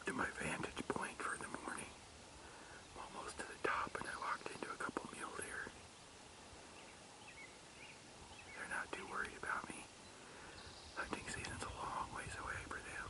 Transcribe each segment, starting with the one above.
up to my vantage point for the morning. I'm almost to the top and I walked into a couple mule deer. They're not too worried about me. Hunting season's a long ways away for them.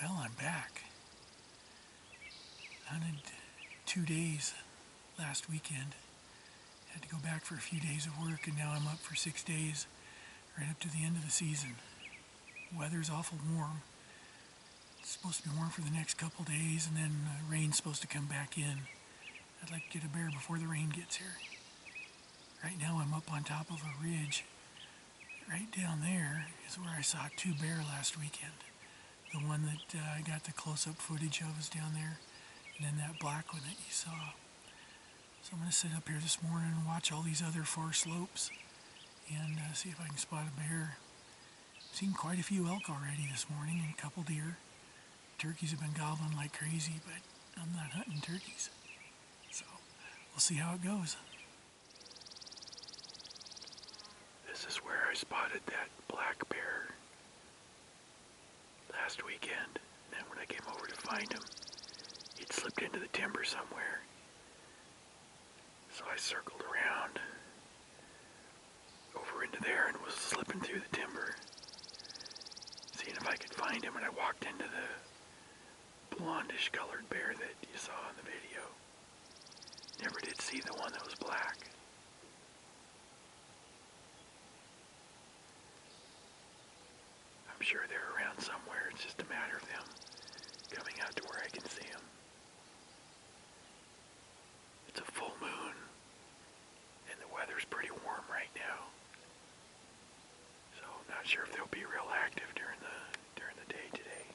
Well, I'm back. Hunted 2 days last weekend. Had to go back for a few days of work, and now I'm up for 6 days, right up to the end of the season. Weather's awful warm. It's supposed to be warm for the next couple days, and then rain's supposed to come back in. I'd like to get a bear before the rain gets here. Right now I'm up on top of a ridge. Right down there is where I saw 2 bear last weekend. The one that I got the close-up footage of is down there, and then that black one that you saw. So I'm going to sit up here this morning and watch all these other far slopes and see if I can spot a bear. I've seen quite a few elk already this morning and a couple deer. Turkeys have been gobbling like crazy, but I'm not hunting turkeys. So we'll see how it goes. This is where I spotted that black bear last weekend. And when I came over to find him, he'd slipped into the timber somewhere. So I circled around over into there and was slipping through the timber, seeing if I could find him, and I walked into the blondish colored bear that you saw in the video. Never did see the one that was black. I'm sure they're around somewhere. It's just a matter of them coming out to where I can see them. It's a full moon, and the weather's pretty warm right now. So I'm not sure if they'll be real active during the day today.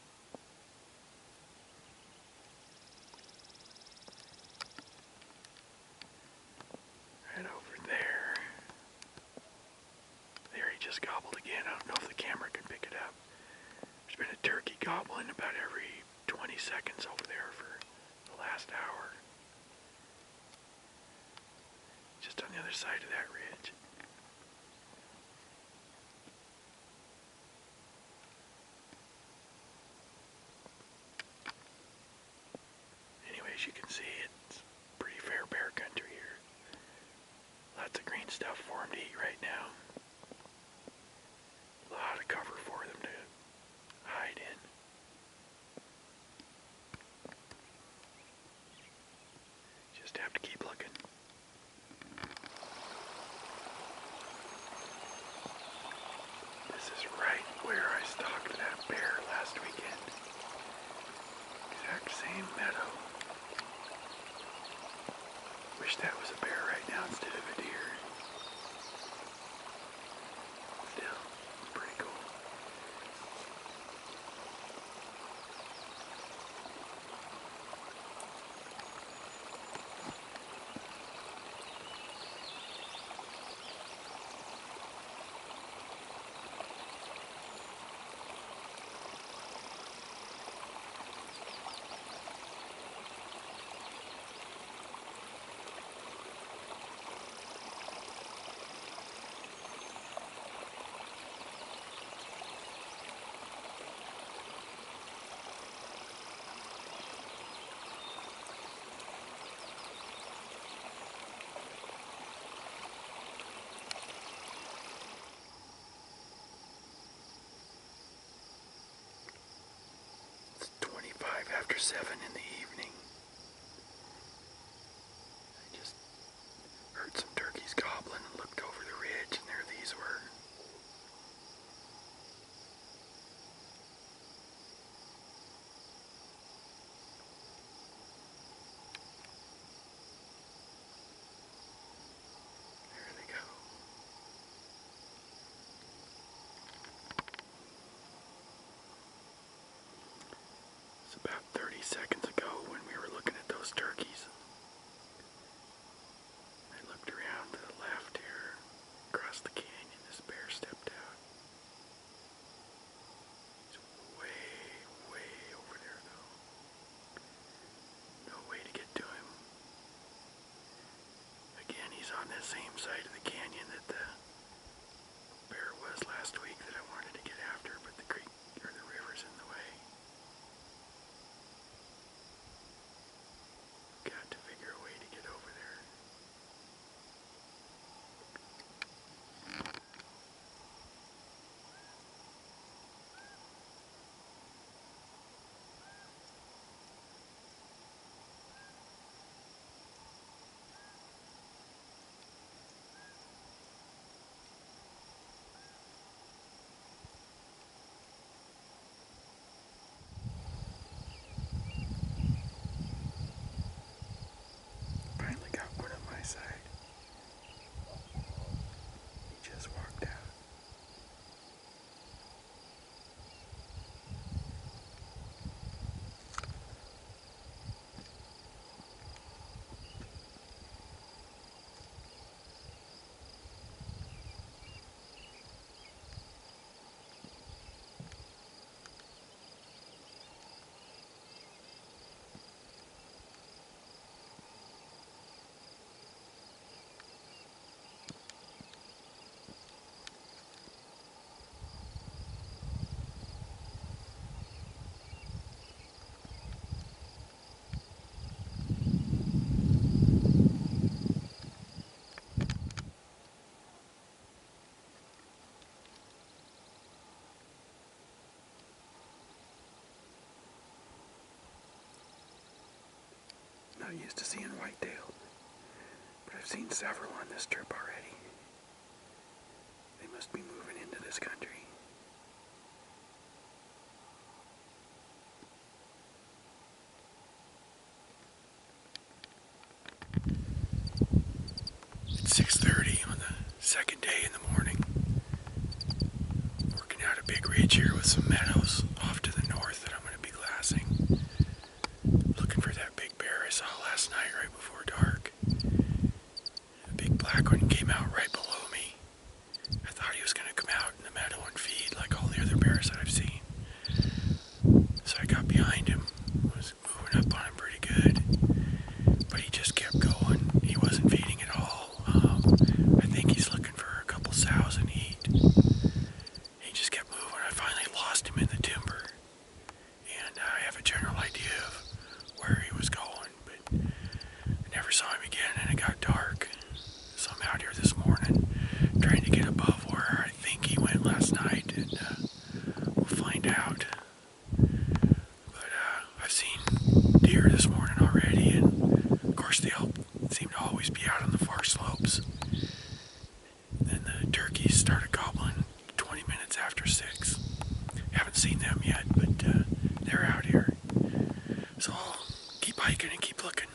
Right over there. There, he just gobbled again. I don't know if the camera can pick it up. There's been a turkey gobbling about every 20 seconds over there for the last hour. Just on the other side of that ridge. Anyway, as you can see, it's pretty fair bear country here. Lots of green stuff for them to eat right now. A lot of cover for them to hide in. Just have to keep looking. This is right where I stalked that bear last weekend. Exact same meadow. Wish that was a bear right now instead of a deer. Still, it's pretty cool. After 7 in the evening. I just heard some turkeys gobbling and looked over the ridge, and there these were. 30 seconds ago when we were looking at those turkeys. I looked around to the left here, across the canyon. This bear stepped out. He's way over there though. No way to get to him. Again, he's on the same side of the canyon that the bear was last week that I wanted to get after, but the creek or the river's in the way. Got to figure a way to get over there. Finally got one on my side. He just walked out. Not used to seeing whitetail, but I've seen several on this trip already. They must be moving into this country. It's 6:30 on the second day in the morning. Working out a big ridge here with some meadows off to the north that I'm going to be glassing. Looking for that big bear I saw last night right before dark. A big black one came out right below me. I thought he was going to come out in the meadow and feed like all the other bears that I've seen. So I got behind him, was moving up on him pretty good, but he just kept going. He wasn't feeding at all. I think he's looking for a couple sows and eat. He just kept moving. I finally lost him in the timber, and I have a general idea of where he was going, but I never saw him again, and it got dark. So I'm out here this morning trying to get above where I think he went last night, and we'll find out. But I've seen deer this morning already, and of course they all seem to always be out on the far slopes. Then the turkeys started gobbling 20 minutes after 6. Haven't seen them yet, but they're out here. So I'll keep hiking and keep looking.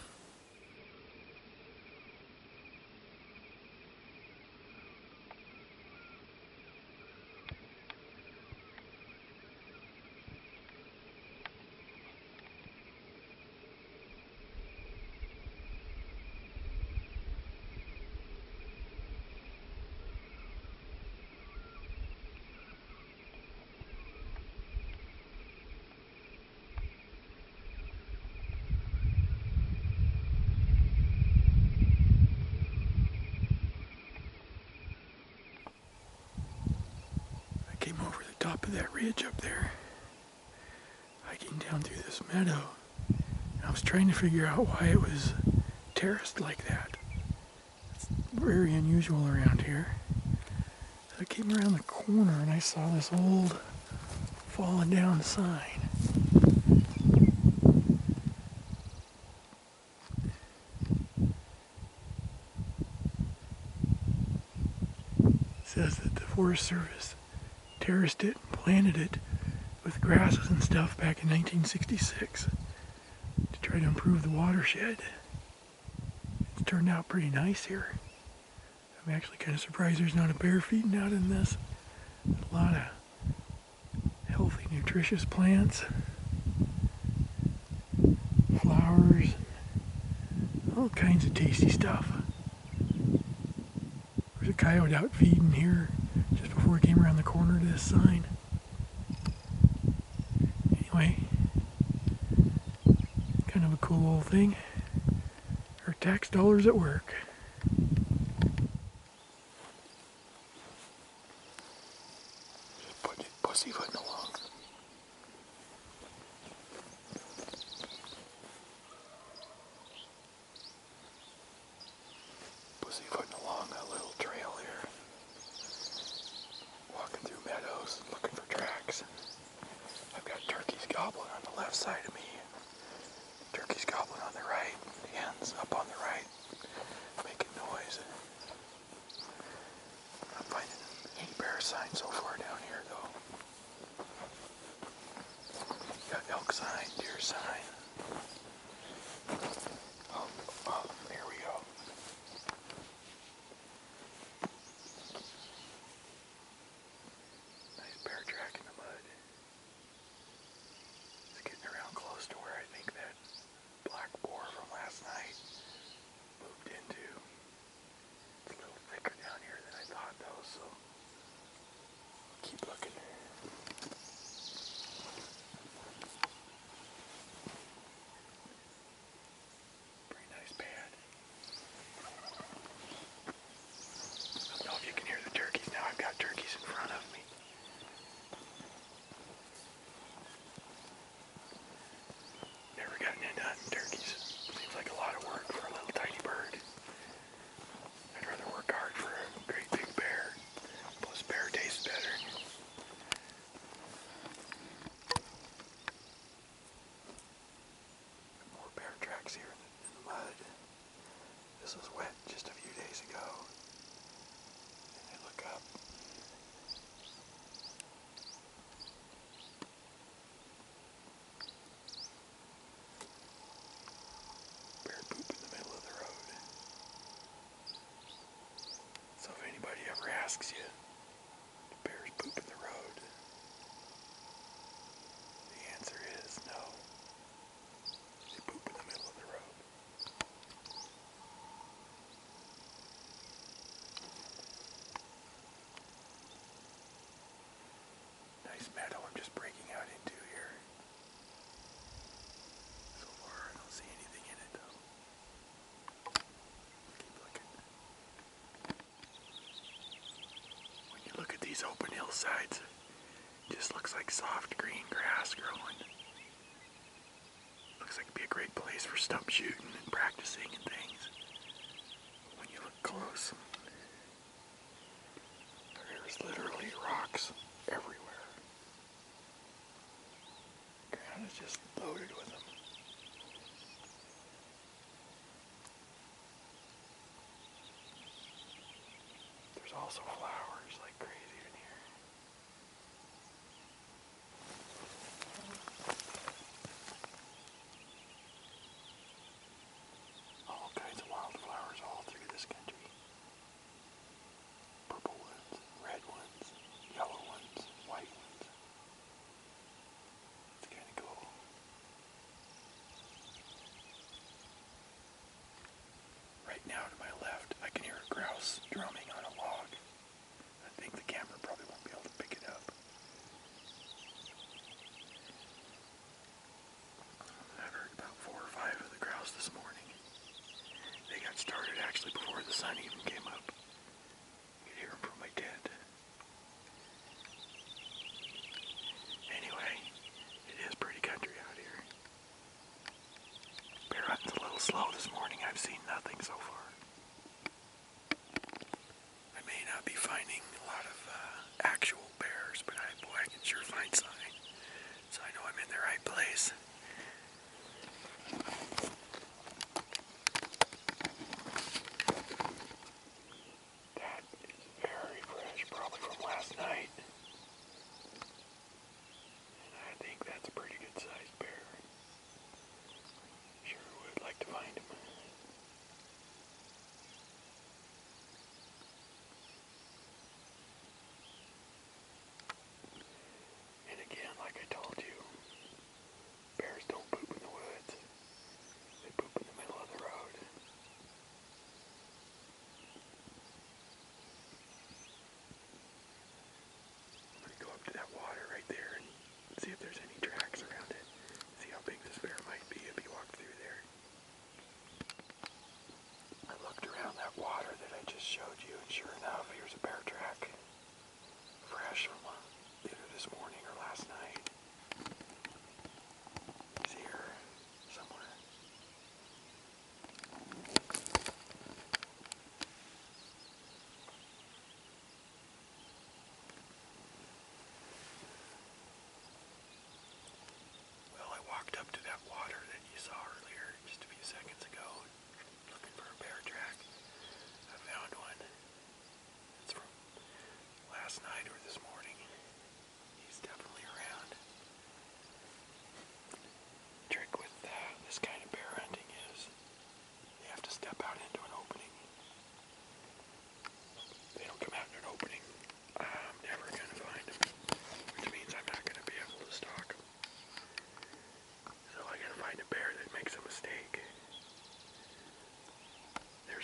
Came over the top of that ridge up there, hiking down through this meadow, and I was trying to figure out why it was terraced like that. It's very unusual around here. So I came around the corner and I saw this old fallen down sign. It says that the Forest Service terraced it and planted it with grasses and stuff back in 1966 to try to improve the watershed. It's turned out pretty nice here. I'm actually kind of surprised there's not a bear feeding out in this. A lot of healthy, nutritious plants. flowers, all kinds of tasty stuff. There's a coyote out feeding here just before I came around the corner to this sign. Anyway, kind of a cool little thing. Our tax dollars at work. Just pussyfooting along. Pussyfooting along a little trail here. Walking through meadows, looking for tracks. I've got turkeys gobbling on the left side of me. Turkeys gobbling on the right. Hens up on the right, making noise. Not finding any bear signs so far down here, though. Got elk sign, deer sign. Oh, there we go. Nice bear track in the mud. It's getting around close to where I think that black boar from last night moved into. It's a little thicker down here than I thought, though, so keep looking. Pretty nice pad. I don't know if you can hear the turkeys now. I've got turkeys in front of me. Never gotten into hunting turkeys. Seems like a lot of work for a little tiny bird. I'd rather work hard for a great big bear. Plus bear tastes better. More bear tracks here in the mud. This was wet just a few days ago. And I look up. Bear poop in the middle of the road. So if anybody ever asks you, do bears poop in the road? The answer is no. They poop in the middle of the road. Nice meadow I'm just breaking out into here. So far I don't see anything in it though. Keep looking. When you look at these open hillsides, it just looks like soft green grass growing. Looks like it'd be a great place for stump shooting and practicing and things. When you look close, there's literally rocks everywhere. The ground is just loaded with them. There's also flowers like crazy in here. All kinds of wildflowers all through this country. Purple ones, red ones, yellow ones, white ones. It's kind of cool. Right now to my left, I can hear a grouse drumming on a log. I think the camera probably won't be able to pick it up. I've heard about 4 or 5 of the grouse this morning. They got started actually before the sun even came up. You can hear them from my tent. Anyway, it is pretty country out here. Bear hunting's a little slow this morning. I've seen nothing so far. I may not be finding a lot of actual bears, but I can sure find sign. So I know I'm in the right place.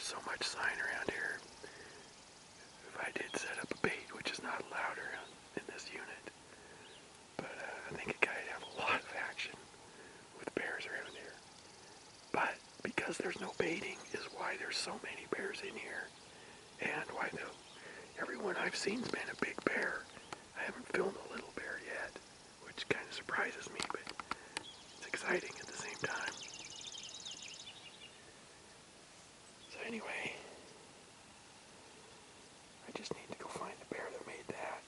so much sign around here. If I did set up a bait, which is not allowed around in this unit, but I think a guy'd have a lot of action with bears around here. But because there's no baiting is why there's so many bears in here, and why everyone I've seen's been a big bear. I haven't filmed a little bear yet, which kind of surprises me, but it's exciting at the same time. So anyway, I just need to go find the bear that made that.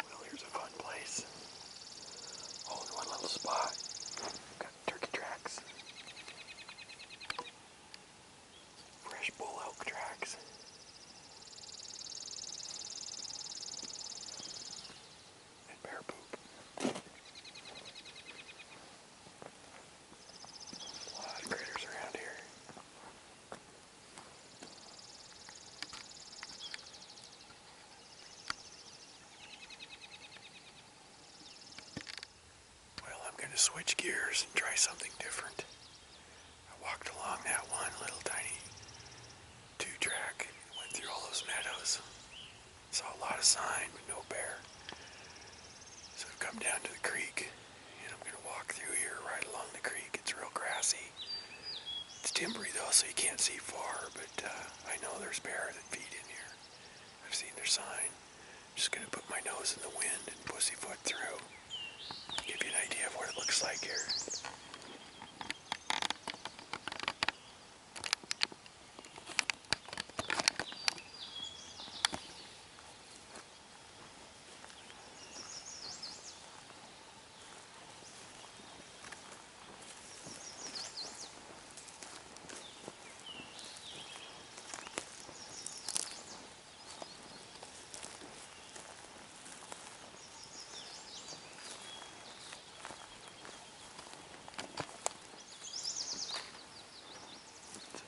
Well, here's a fun place. All in one little spot. Got turkey tracks. Fresh bull elk tracks. And bear poop. A lot of critters around here. Well, I'm going to switch gears and try something different. I walked along that one little tiny 2-track, went through all those meadows, saw a lot of sign but no bear. So I've come down to the creek, and I'm going to walk through here right along the creek. It's real grassy. It's timbery though, so you can't see far, but I know there's bear that feed in here. I've seen their sign. I'm just going to put my nose in the wind and pussyfoot through. Give you an idea of what it looks like here.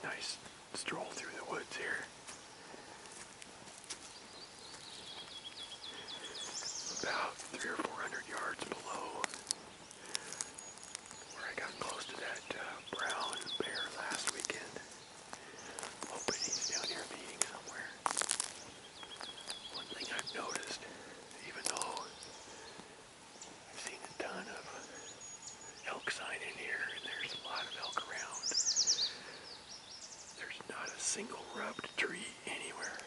Nice stroll through the woods here. About 300 or 400 yards below where I got close to that brown bear last weekend. Hoping he's down here feeding somewhere. One thing I've noticed, even though I've seen a ton of elk sign in here and there's a lot of elk around, there's not a single rubbed tree anywhere.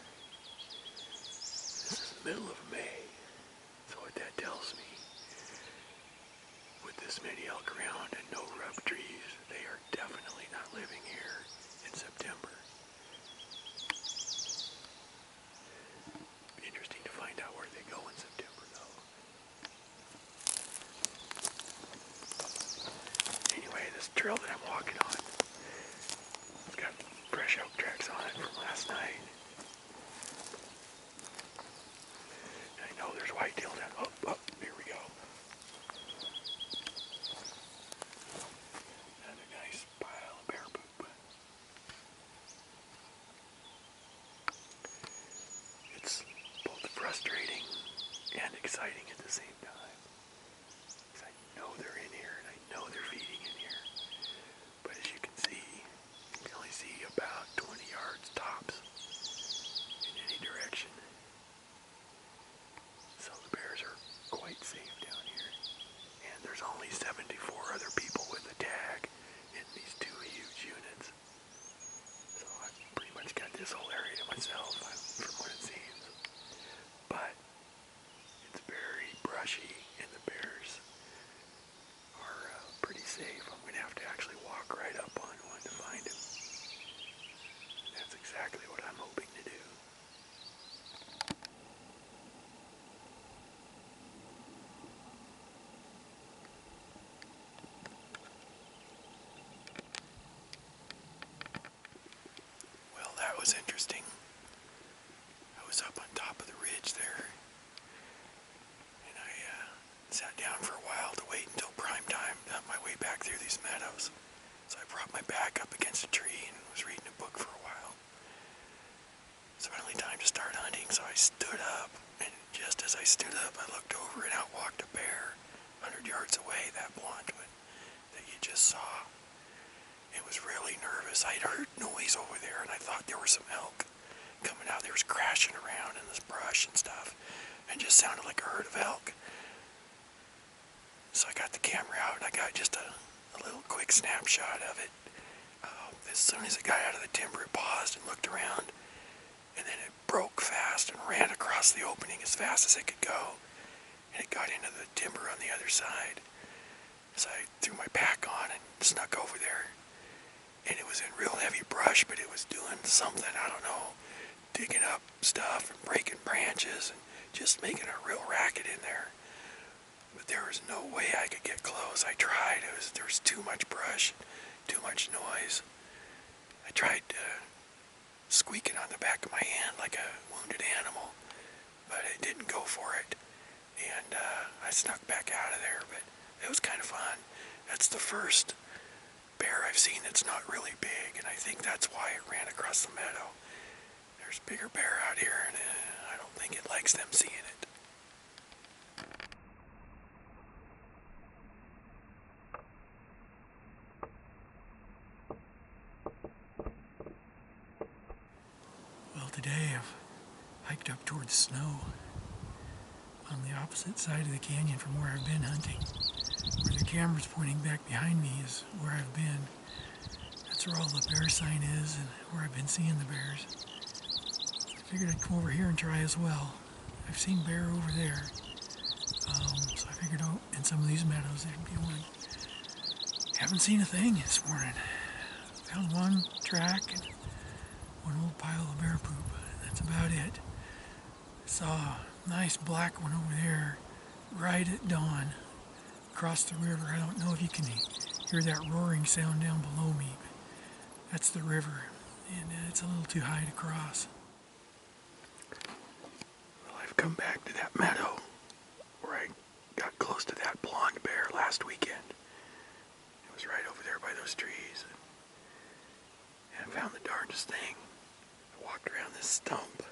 This is the middle of May, so what that tells me, with this many elk around and no rubbed trees, they are definitely not living here in September. Be interesting to find out where they go in September, though. Anyway, this trail that I'm walking on, it's got fresh elk tracks on it from last night. And I know there's whitetail down. Oh, here we go. Another nice pile of bear poop. It's both frustrating and exciting at the same time. Because I know they're in here and I know they're feeding in here. But as you can see, you can only see about 20 yards tops in any direction. So the bears are quite safe down here. And there's only 74 other people with a tag in these two huge units. So I've pretty much got this whole area to myself, from what it seems. But it's very brushy and the bears are pretty safe. I'm going to have to actually walk right up on one to find him. And that's exactly what I'm hoping to do. Well, that was interesting. I was up on top of the ridge there, and I sat down for a while to wait until prime time to hunt my way back through these meadows. So I brought my back up against a tree and was reading a book for a while. It's finally time to start hunting, so I stood up, and just as I stood up, I looked over and out walked a bear 100 yards away, that blonde one that you just saw. nervous. I'd heard noise over there, and I thought there were some elk coming out. They was crashing around in this brush and stuff, and just sounded like a herd of elk. So I got the camera out, and I got just a little quick snapshot of it. As soon as it got out of the timber, it paused and looked around, and then it broke fast and ran across the opening as fast as it could go, and it got into the timber on the other side. So I threw my pack on and snuck over there, and it was in real heavy brush, but it was doing something, I don't know, digging up stuff and breaking branches and just making a real racket in there. But there was no way I could get close. I tried. There was too much brush, too much noise. I tried squeaking on the back of my hand like a wounded animal, but it didn't go for it. And I snuck back out of there, but it was kind of fun. That's the first bear I've seen that's not really big, and I think that's why it ran across the meadow. There's bigger bear out here, and I don't think it likes them seeing it. Well, today I've hiked up toward the snow on the opposite side of the canyon from where I've been hunting. Where the camera's pointing back behind me is where I've been. That's where all the bear sign is and where I've been seeing the bears. I figured I'd come over here and try as well. I've seen bear over there, so I figured out in some of these meadows there'd be one. Haven't seen a thing this morning. Found one track and one old pile of bear poop. That's about it. Saw a nice black one over there right at dawn across the river. I don't know if you can hear that roaring sound down below me, but that's the river, and it's a little too high to cross. Well, I've come back to that meadow where I got close to that blonde bear last weekend. It was right over there by those trees. And I found the darndest thing. I walked around this stump,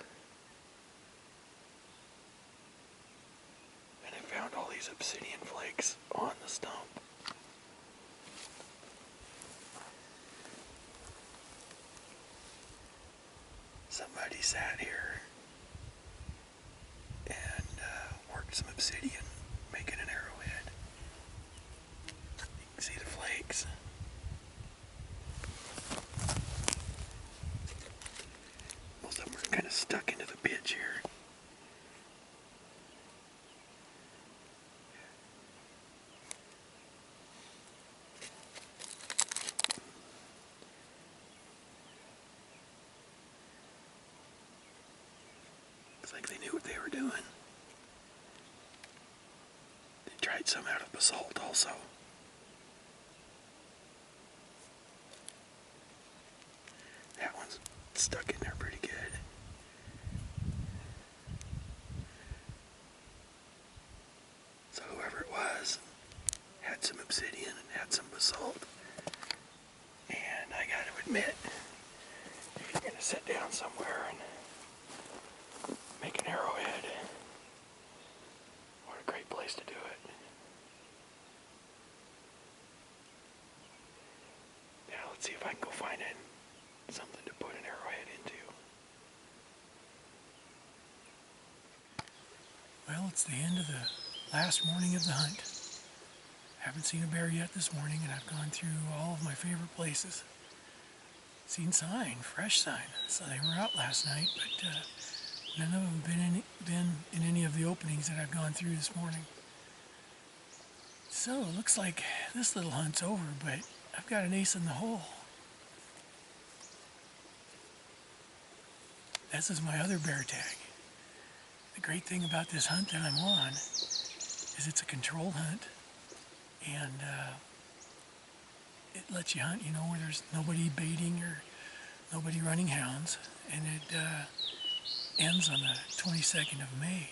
and I found all these obsidian flakes on the stump. Somebody sat here and worked some obsidian, making an arrowhead. You can see the flakes. Most of them are kind of stuck into the pitch here. Looks like they knew what they were doing. They tried some out of basalt also. That one's stuck in there pretty good. So whoever it was had some obsidian and had some basalt. And I gotta admit, if you're gonna sit down somewhere and make an arrowhead, what a great place to do it. Now let's see if I can go find something to put an arrowhead into. Well, it's the end of the last morning of the hunt. Haven't seen a bear yet this morning, and I've gone through all of my favorite places. Seen sign, fresh sign. So they were out last night, but none of them been in any of the openings that I've gone through this morning. So it looks like this little hunt's over, but I've got an ace in the hole. This is my other bear tag. The great thing about this hunt that I'm on is it's a controlled hunt, and it lets you hunt, where there's nobody baiting or nobody running hounds, and it ends on the 22nd of May.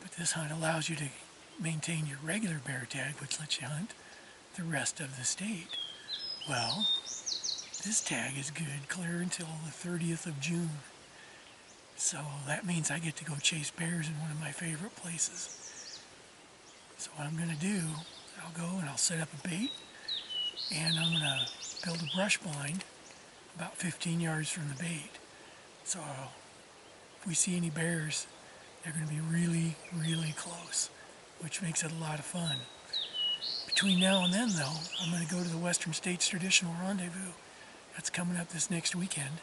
But this hunt allows you to maintain your regular bear tag, which lets you hunt the rest of the state. Well, this tag is good clear until the 30th of June. So that means I get to go chase bears in one of my favorite places. So what I'm going to do, I'll go and I'll set up a bait, and I'm going to build a brush blind about 15 yards from the bait. So if we see any bears, they're going to be really, really close, which makes it a lot of fun. Between now and then, though, I'm going to go to the Western States Traditional Rendezvous. That's coming up this next weekend.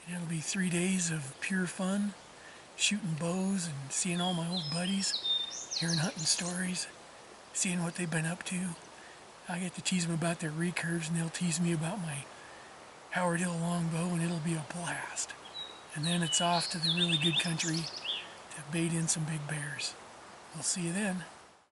And it'll be 3 days of pure fun, shooting bows and seeing all my old buddies, hearing hunting stories, seeing what they've been up to. I get to tease them about their recurves, and they'll tease me about my Howard Hill longbow, and it'll be a blast. And then it's off to the really good country to bait in some big bears. We'll see you then.